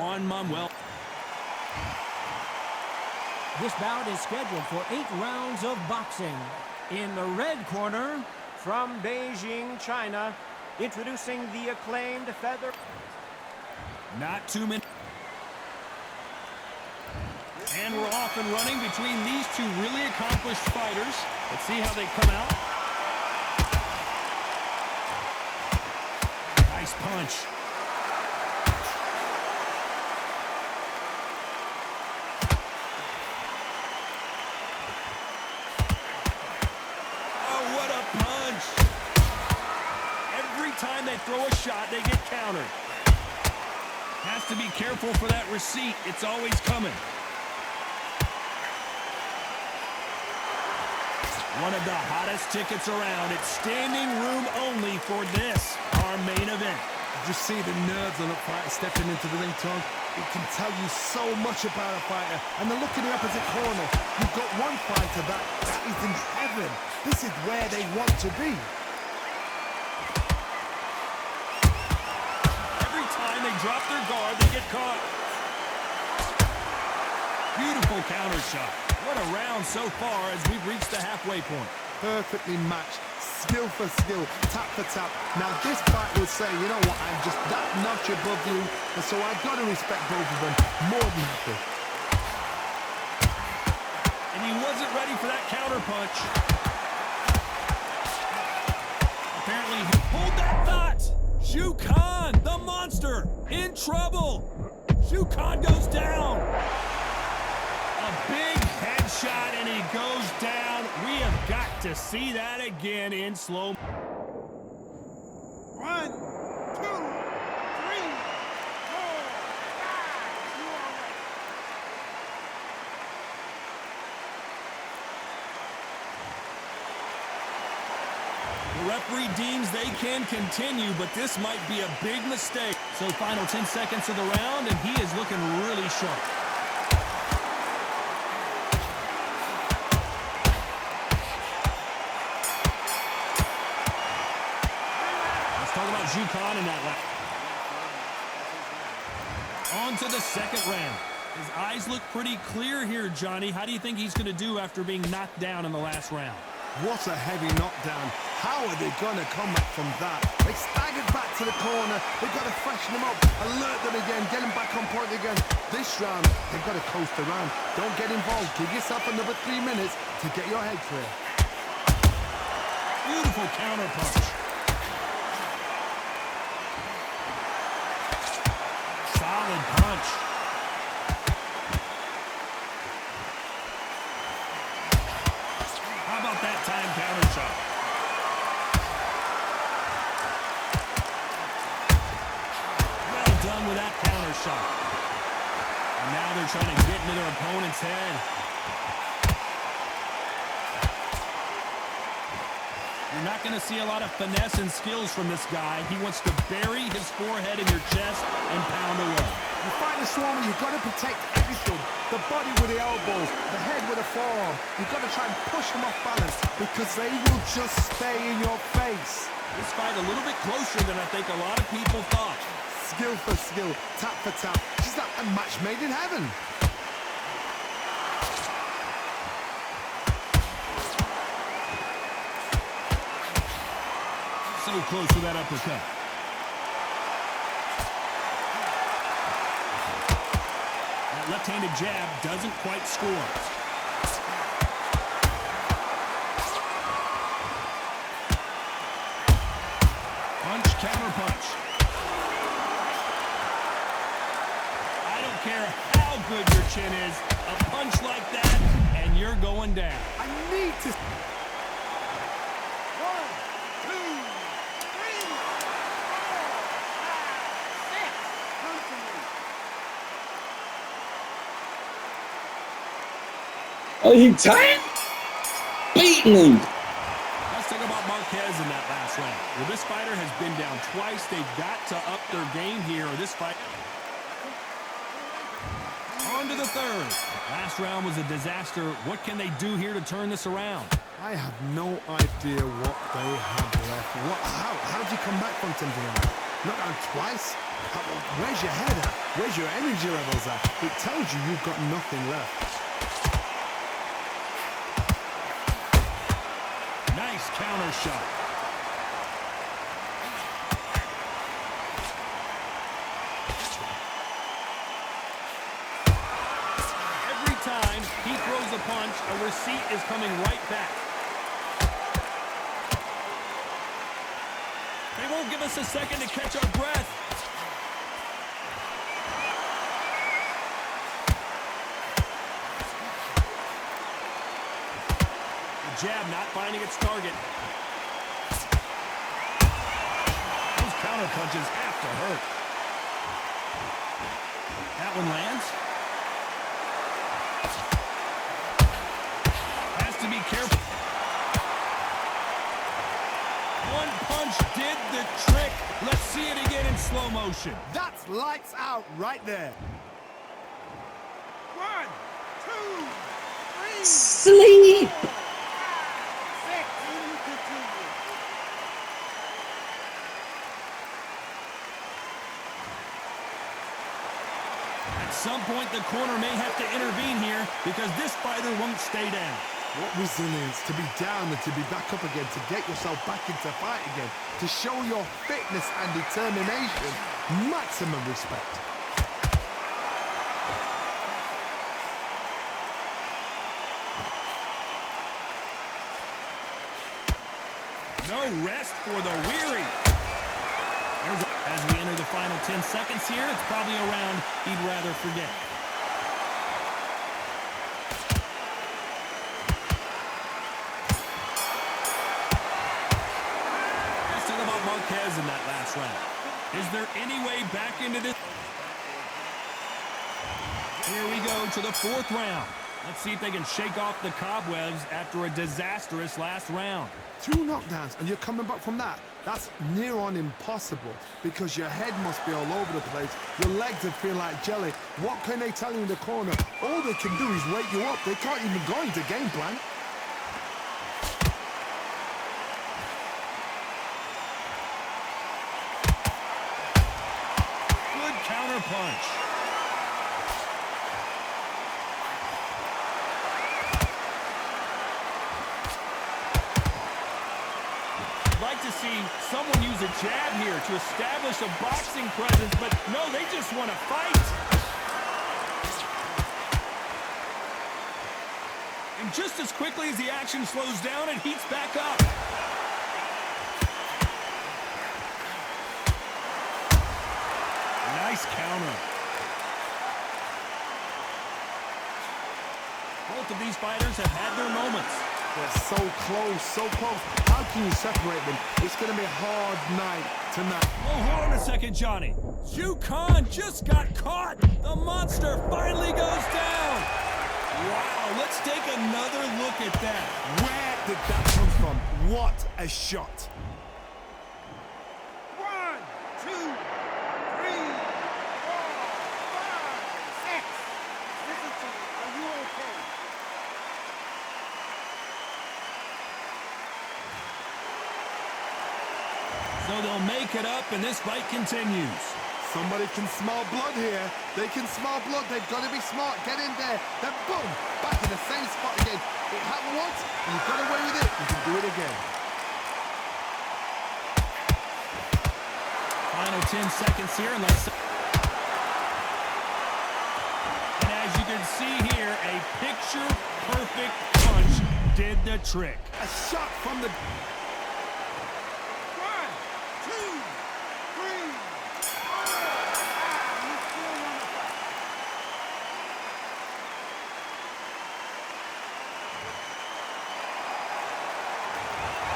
Juan Manuel. This bout is scheduled for 8 rounds of boxing. In the red corner, from Beijing, China, introducing the acclaimed feather. Not too many. And we're off and running between these two really accomplished fighters. Let's see how they come out. Nice punch. Oh, what a punch. Every time they throw a shot, they get countered. Has to be careful for that receipt. It's always coming. One of the hottest tickets around. It's standing room only for this, our main event. Just see the nerves on a fighter stepping into the ring, Tom. It can tell you so much about a fighter. And the look in the opposite corner. You've got one fighter that is in heaven. This is where they want to be. Every time they drop their guard, they get caught. Beautiful counter shot. What a round so far as we've reached the halfway point. Perfectly matched, skill for skill, tap for tap. Now this fight will say, you know what, I'm just that notch above you, and so I've got to respect both of them more than happy. And he wasn't ready for that counter punch. Apparently he pulled that knot. Shu Khan, the monster, in trouble. Shu Khan goes down. A big headshot, and he goes down. We have got to see that again in slow. 1, 2, 3, 4, 5. The referee deems they can continue, but this might be a big mistake. So final 10 seconds of the round, and he is looking really sharp. Shu Khan in that lap. On to the second round. His eyes look pretty clear here, Johnny. How do you think he's going to do after being knocked down in the last round? What a heavy knockdown. How are they going to come back from that? They staggered back to the corner. They've got to freshen them up, alert them again, get them back on point again. This round, they've got to coast around. Don't get involved. Give yourself another 3 minutes to get your head clear. Beautiful counter punch. Solid punch. How about that time counter shot? Well done with that counter shot. And now they're trying to get into their opponent's head. You're not going to see a lot of finesse and skills from this guy. He wants to bury his forehead in your chest and pound away. You fight a Swami, you've got to protect everything. The body with the elbows, the head with the forearm. You've got to try and push them off balance because they will just stay in your face. This fight a little bit closer than I think a lot of people thought. Skill for skill, tap for tap. It's like a match made in heaven. So close to that uppercut. That left-handed jab doesn't quite score. Punch, counter punch. I don't care how good your chin is. A punch like that, and you're going down. I need to... Oh, he tight? Beating him. Let's talk about Marquez in that last round. Well, this fighter has been down twice. They've got to up their game here, or this fight... On to the third. Last round was a disaster. What can they do here to turn this around? I have no idea what they have left. How did you come back from something like that? Not down twice. Where's your head at? Where's your energy levels at? It tells you you've got nothing left. Nice counter shot. Every time he throws a punch, a receipt is coming right back. They won't give us a second to catch our breath. The jab not finding its target. Those counter punches have to hurt. That one lands. Has to be careful. One punch did the trick. Let's see it again in slow motion. That's lights out right there. 1, 2, 3, Sleep! 4, 5, 6. At some point, the corner may have to intervene here because this fighter won't stay down. What resilience to be down and to be back up again, to get yourself back into fight again, to show your fitness and determination. Maximum respect. No rest for the weary. As we enter the final 10 seconds here, it's probably a round he'd rather forget. Let's talk about Marquez in that last round. Is there any way back into this? Here we go to the 4th round. Let's see if they can shake off the cobwebs after a disastrous last round. 2 knockdowns and you're coming back from that. That's near on impossible because your head must be all over the place. Your legs are feel like jelly. What can they tell you in the corner? All they can do is wake you up. They can't even go into game plan. Good counter punch. Like to see someone use a jab here to establish a boxing presence, but no, they just want to fight. And just as quickly as the action slows down, it heats back up. Nice counter. Both of these fighters have had their moments. They're so close, so close. How can you separate them? It's going to be a hard night tonight. Oh, hold on a second, Johnny. Shu Khan just got caught. The monster finally goes down. Wow, let's take another look at that. Where did that come from? What a shot. 1, 2, 3, 4, 5, 6. Listen to me. Are you okay? So they'll make it up, and this fight continues. Somebody can smell blood here. They can smell blood. They've got to be smart. Get in there. Then boom, back in the same spot again. It happened once, and you got away with it. You can do it again. Final 10 seconds here, unless... And as you can see here, a picture-perfect punch did the trick. A shot from the... 1, 2, 3, 4, 5. You still want to fight?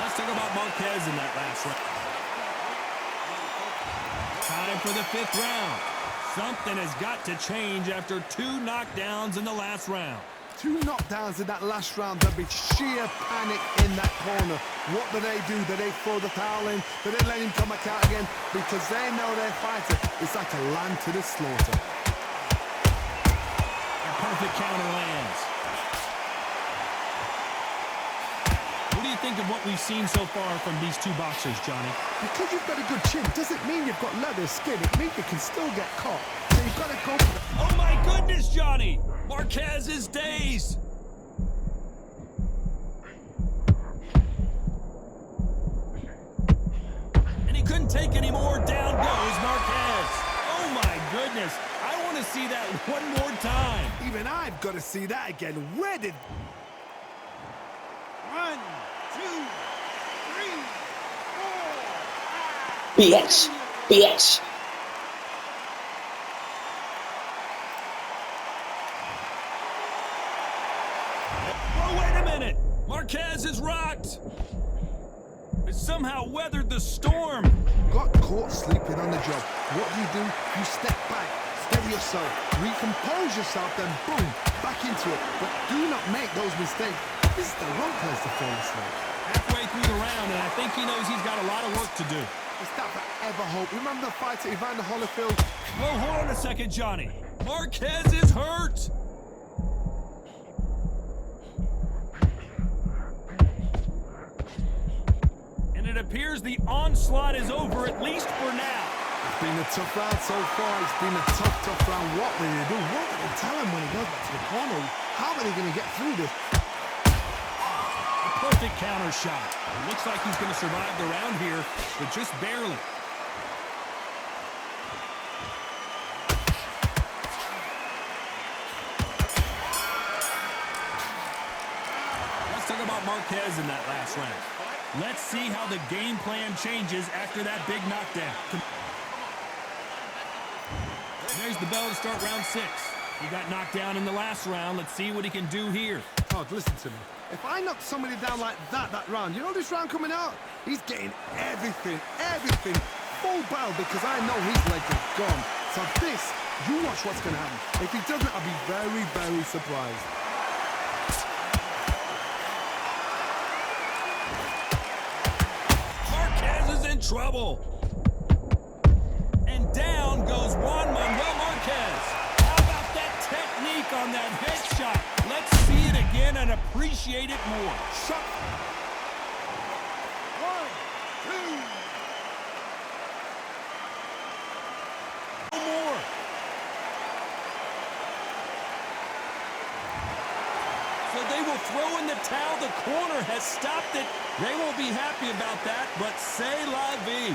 Let's talk about Marquez in that last round. Time for the 5th round. Something has got to change after 2 knockdowns in the last round. 2 knockdowns in that last round. There'll be sheer panic in that corner. What do? Do they throw the towel in? Do they let him come back out again? Because they know their fighter is like a lamb to the slaughter. A perfect counter lands. What do you you think of what we've seen so far from these two boxers, Johnny? Because you've got a good chin doesn't mean you've got leather skin. It means you can still get caught. So you've got to go for the... Oh my goodness, Johnny! Marquez is dazed. And he couldn't take any more. Down goes Marquez. Oh my goodness. I want to see that one more time. Even I've got to see that again. Where did... 1, 2, 3, 4, 5. BS. BS. Oh, wait a minute. Marquez is rocked. It somehow weathered the storm. Got caught sleeping on the job. What do? You step back, steady yourself, recompose yourself, then boom, back into it. But do not make those mistakes. This is the wrong place to fall asleep. Halfway through the round, and I think he knows he's got a lot of work to do. Is that ever hope? Remember the fight at Evander Holyfield? Well, hold on a second, Johnny. Marquez is hurt. And it appears the onslaught is over, at least for now. It's been a tough round so far. It's been a tough round. What will they do? What will they tell him when he goes back to the corner? How are they going to get through this? A perfect counter shot. It looks like he's going to survive the round here, but just barely. Let's talk about Marquez in that last round. Let's see how the game plan changes after that big knockdown. There's the bell to start round 6. He got knocked down in the last round. Let's see what he can do here. Todd, listen to me. If I knock somebody down like that round, you know this round coming out? He's getting everything, full barrel because I know his legs are gone. So this, you watch what's going to happen. If he doesn't, I'll be very, very surprised. Marquez is in trouble. And down goes Juan Manuel Marquez. How about that technique on that headshot? Let's see it again and appreciate it more. Shot. 1, 2. No more. So they will throw in the towel. The corner has stopped it. They won't be happy about that, but c'est la vie.